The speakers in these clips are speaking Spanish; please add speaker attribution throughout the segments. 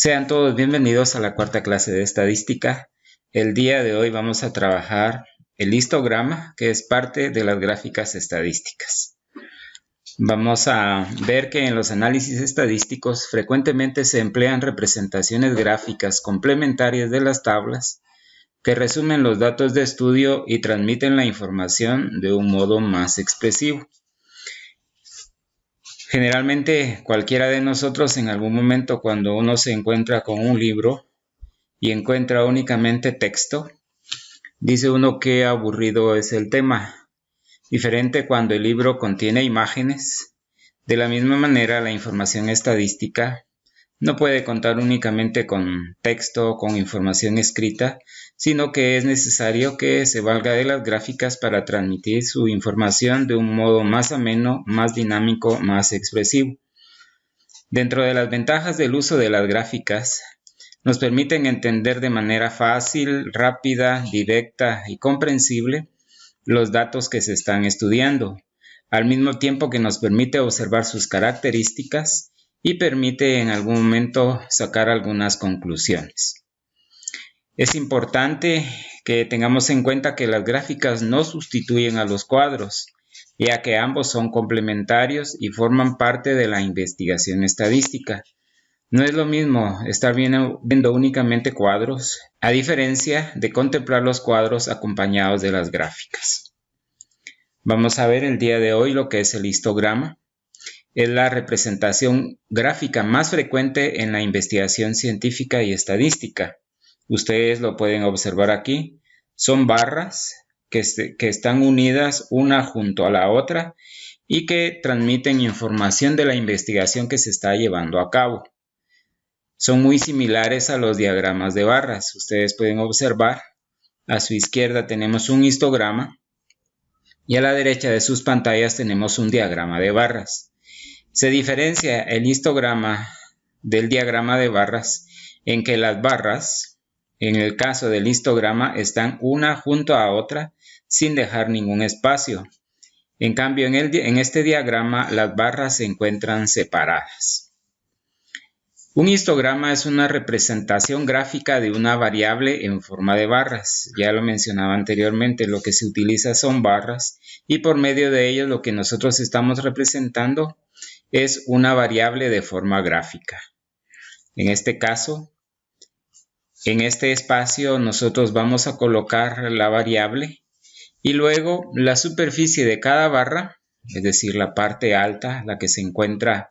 Speaker 1: Sean todos bienvenidos a la cuarta clase de estadística. El día de hoy vamos a trabajar el histograma, que es parte de las gráficas estadísticas. Vamos a ver que en los análisis estadísticos frecuentemente se emplean representaciones gráficas complementarias de las tablas que resumen los datos de estudio y transmiten la información de un modo más expresivo. Generalmente cualquiera de nosotros en algún momento cuando uno se encuentra con un libro y encuentra únicamente texto, dice uno qué aburrido es el tema. Diferente cuando el libro contiene imágenes. De la misma manera, la información estadística no puede contar únicamente con texto o con información escrita, sino que es necesario que se valga de las gráficas para transmitir su información de un modo más ameno, más dinámico, más expresivo. Dentro de las ventajas del uso de las gráficas, nos permiten entender de manera fácil, rápida, directa y comprensible los datos que se están estudiando, al mismo tiempo que nos permite observar sus características y permite en algún momento sacar algunas conclusiones. Es importante que tengamos en cuenta que las gráficas no sustituyen a los cuadros, ya que ambos son complementarios y forman parte de la investigación estadística. No es lo mismo estar viendo únicamente cuadros, a diferencia de contemplar los cuadros acompañados de las gráficas. Vamos a ver el día de hoy lo que es el histograma. Es la representación gráfica más frecuente en la investigación científica y estadística. Ustedes lo pueden observar aquí. Son barras que están unidas una junto a la otra y que transmiten información de la investigación que se está llevando a cabo. Son muy similares a los diagramas de barras. Ustedes pueden observar, a su izquierda tenemos un histograma y a la derecha de sus pantallas tenemos un diagrama de barras. Se diferencia el histograma del diagrama de barras en que las barras, en el caso del histograma, están una junto a otra sin dejar ningún espacio. En cambio, en este diagrama las barras se encuentran separadas. Un histograma es una representación gráfica de una variable en forma de barras. Ya lo mencionaba anteriormente, lo que se utiliza son barras y por medio de ello lo que nosotros estamos representando es una variable de forma gráfica. En este caso, en este espacio nosotros vamos a colocar la variable y luego la superficie de cada barra, es decir, la parte alta, la que se encuentra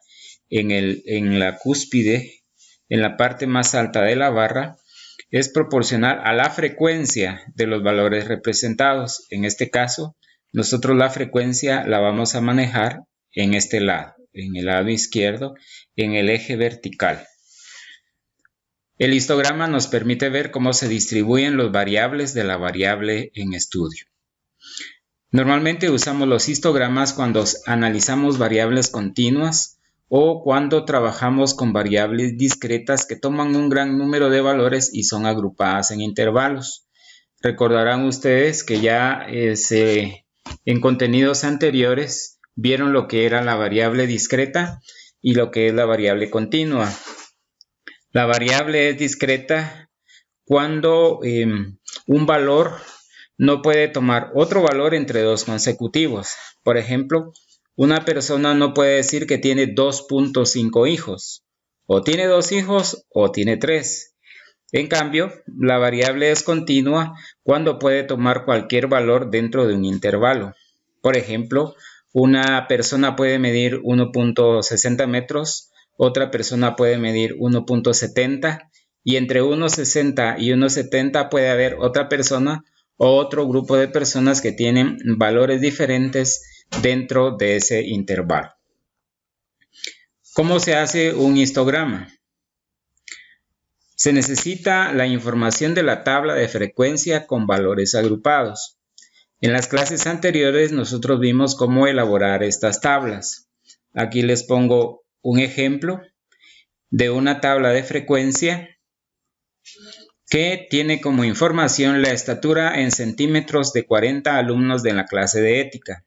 Speaker 1: en la cúspide, en la parte más alta de la barra, es proporcional a la frecuencia de los valores representados. En este caso, nosotros la frecuencia la vamos a manejar en este lado, en el lado izquierdo, en el eje vertical. El histograma nos permite ver cómo se distribuyen los variables de la variable en estudio. Normalmente usamos los histogramas cuando analizamos variables continuas o cuando trabajamos con variables discretas que toman un gran número de valores y son agrupadas en intervalos. Recordarán ustedes que ya en contenidos anteriores vieron lo que era la variable discreta y lo que es la variable continua. La variable es discreta cuando un valor no puede tomar otro valor entre dos consecutivos. Por ejemplo, una persona no puede decir que tiene 2.5 hijos. O tiene 2 hijos o tiene 3. En cambio, la variable es continua cuando puede tomar cualquier valor dentro de un intervalo. Por ejemplo, una persona puede medir 1.60 metros, otra persona puede medir 1.70 y entre 1.60 y 1.70 puede haber otra persona o otro grupo de personas que tienen valores diferentes dentro de ese intervalo. ¿Cómo se hace un histograma? Se necesita la información de la tabla de frecuencia con valores agrupados. En las clases anteriores nosotros vimos cómo elaborar estas tablas. Aquí les pongo un ejemplo de una tabla de frecuencia que tiene como información la estatura en centímetros de 40 alumnos de la clase de ética.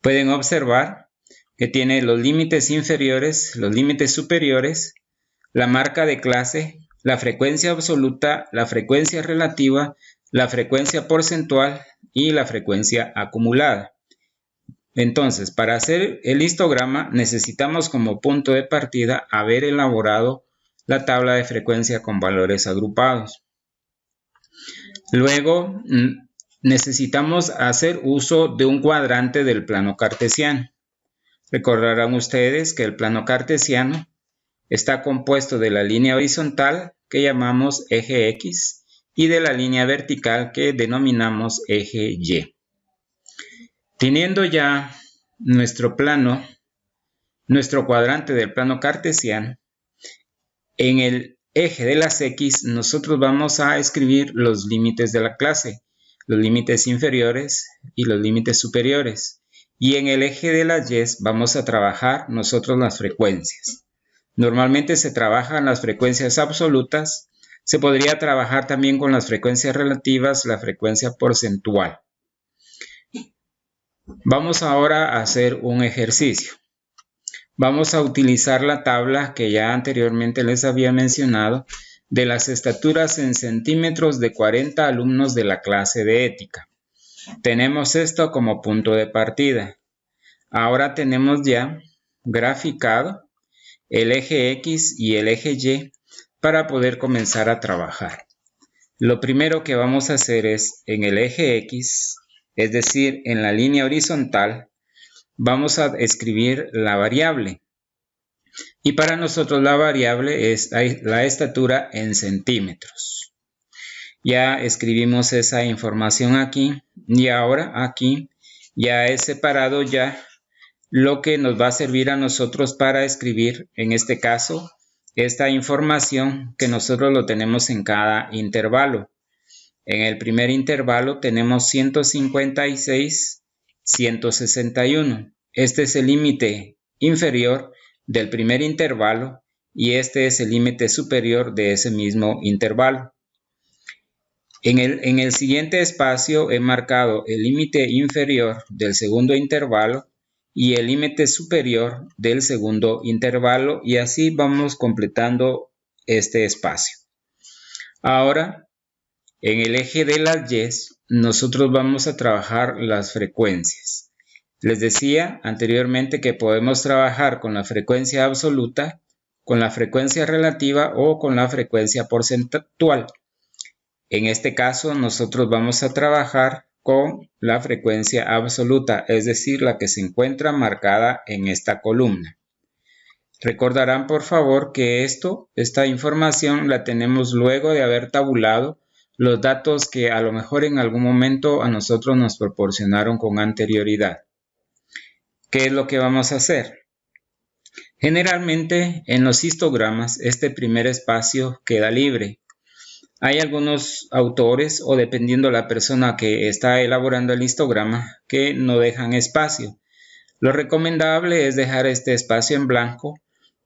Speaker 1: Pueden observar que tiene los límites inferiores, los límites superiores, la marca de clase, la frecuencia absoluta, la frecuencia relativa, la frecuencia porcentual y la frecuencia acumulada. Entonces, para hacer el histograma necesitamos como punto de partida haber elaborado la tabla de frecuencia con valores agrupados. Luego, necesitamos hacer uso de un cuadrante del plano cartesiano. Recordarán ustedes que el plano cartesiano está compuesto de la línea horizontal que llamamos eje X y de la línea vertical que denominamos eje Y. Teniendo ya nuestro cuadrante del plano cartesiano, en el eje de las X nosotros vamos a escribir los límites de la clase, los límites inferiores y los límites superiores. Y en el eje de las Y vamos a trabajar nosotros las frecuencias. Normalmente se trabajan las frecuencias absolutas, se podría trabajar también con las frecuencias relativas, la frecuencia porcentual. Vamos ahora a hacer un ejercicio. Vamos a utilizar la tabla que ya anteriormente les había mencionado de las estaturas en centímetros de 40 alumnos de la clase de ética. Tenemos esto como punto de partida. Ahora tenemos ya graficado el eje X y el eje Y para poder comenzar a trabajar. Lo primero que vamos a hacer es en el eje X, es decir, en la línea horizontal, vamos a escribir la variable. Y para nosotros la variable es la estatura en centímetros. Ya escribimos esa información aquí y ahora aquí ya he separado ya lo que nos va a servir a nosotros para escribir, en este caso, esta información que nosotros lo tenemos en cada intervalo. En el primer intervalo tenemos 156, 161. Este es el límite inferior del primer intervalo y este es el límite superior de ese mismo intervalo. En el siguiente espacio he marcado el límite inferior del segundo intervalo y el límite superior del segundo intervalo y así vamos completando este espacio. Ahora, en el eje de las Y, nosotros vamos a trabajar las frecuencias. Les decía anteriormente que podemos trabajar con la frecuencia absoluta, con la frecuencia relativa o con la frecuencia porcentual. En este caso, nosotros vamos a trabajar con la frecuencia absoluta, es decir, la que se encuentra marcada en esta columna. Recordarán, por favor, que esta información la tenemos luego de haber tabulado los datos que a lo mejor en algún momento a nosotros nos proporcionaron con anterioridad. ¿Qué es lo que vamos a hacer? Generalmente en los histogramas este primer espacio queda libre. Hay algunos autores o dependiendo la persona que está elaborando el histograma que no dejan espacio. Lo recomendable es dejar este espacio en blanco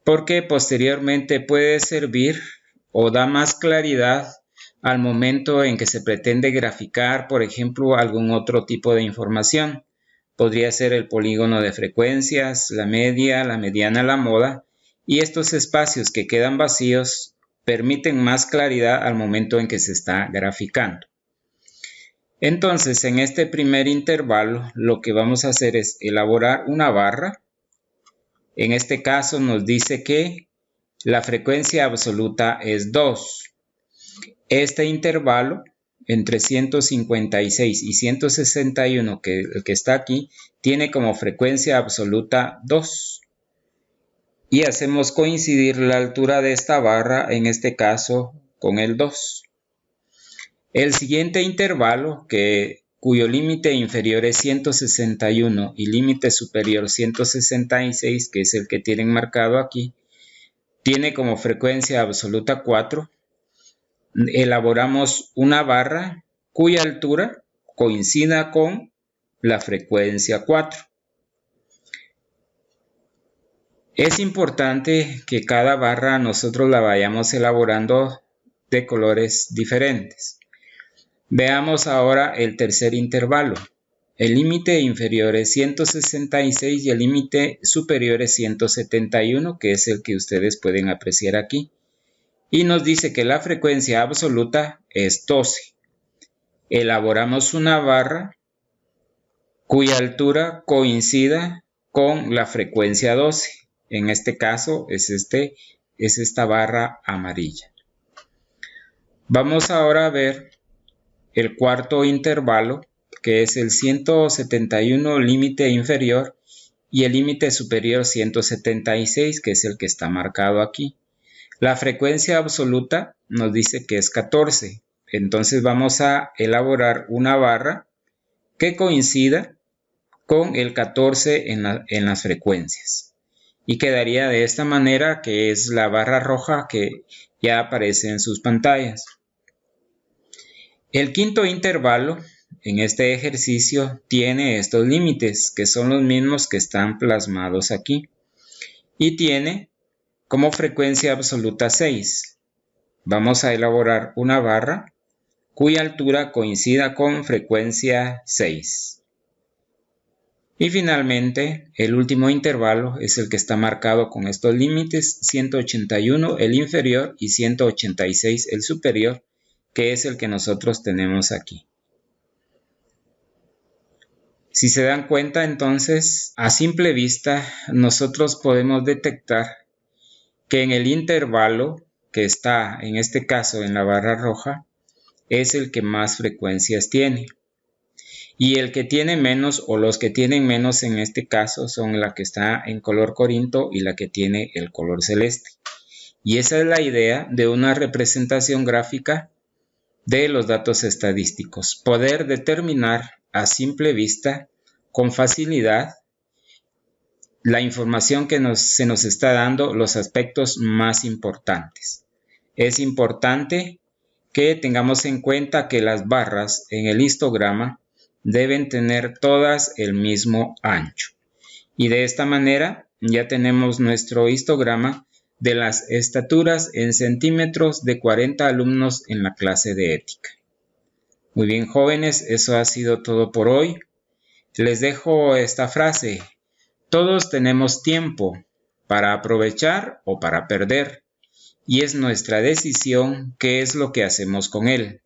Speaker 1: porque posteriormente puede servir o da más claridad al momento en que se pretende graficar, por ejemplo, algún otro tipo de información. Podría ser el polígono de frecuencias, la media, la mediana, la moda, y estos espacios que quedan vacíos permiten más claridad al momento en que se está graficando. Entonces, en este primer intervalo, lo que vamos a hacer es elaborar una barra. En este caso nos dice que la frecuencia absoluta es 2. Este intervalo entre 156 y 161, el que está aquí, tiene como frecuencia absoluta 2. Y hacemos coincidir la altura de esta barra, en este caso, con el 2. El siguiente intervalo, cuyo límite inferior es 161 y límite superior 166, que es el que tienen marcado aquí, tiene como frecuencia absoluta 4. Elaboramos una barra cuya altura coincida con la frecuencia 4. Es importante que cada barra nosotros la vayamos elaborando de colores diferentes. Veamos ahora el tercer intervalo. El límite inferior es 166 y el límite superior es 171, que es el que ustedes pueden apreciar aquí. y nos dice que la frecuencia absoluta es 12. Elaboramos una barra cuya altura coincida con la frecuencia 12. En este caso es esta barra amarilla. Vamos ahora a ver el cuarto intervalo, que es el 171 límite inferior y el límite superior 176, que es el que está marcado aquí. La frecuencia absoluta nos dice que es 14. Entonces vamos a elaborar una barra que coincida con el 14 en las frecuencias. Y quedaría de esta manera, que es la barra roja que ya aparece en sus pantallas. El quinto intervalo en este ejercicio tiene estos límites, que son los mismos que están plasmados aquí. Y tiene como frecuencia absoluta 6. Vamos a elaborar una barra cuya altura coincida con frecuencia 6. Y finalmente, el último intervalo es el que está marcado con estos límites, 181 el inferior y 186 el superior, que es el que nosotros tenemos aquí. Si se dan cuenta, entonces, a simple vista, nosotros podemos detectar que en el intervalo que está, en este caso, en la barra roja, es el que más frecuencias tiene. Y el que tiene menos, o los que tienen menos en este caso, son la que está en color corinto y la que tiene el color celeste. Y esa es la idea de una representación gráfica de los datos estadísticos. Poder determinar a simple vista, con facilidad, la información que se nos está dando, los aspectos más importantes. Es importante que tengamos en cuenta que las barras en el histograma deben tener todas el mismo ancho. Y de esta manera ya tenemos nuestro histograma de las estaturas en centímetros de 40 alumnos en la clase de ética. Muy bien, jóvenes, eso ha sido todo por hoy. Les dejo esta frase: todos tenemos tiempo para aprovechar o para perder, y es nuestra decisión qué es lo que hacemos con él.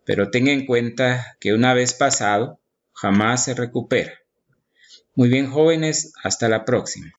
Speaker 1: Pero tenga en cuenta que una vez pasado, jamás se recupera. Muy bien, jóvenes, hasta la próxima.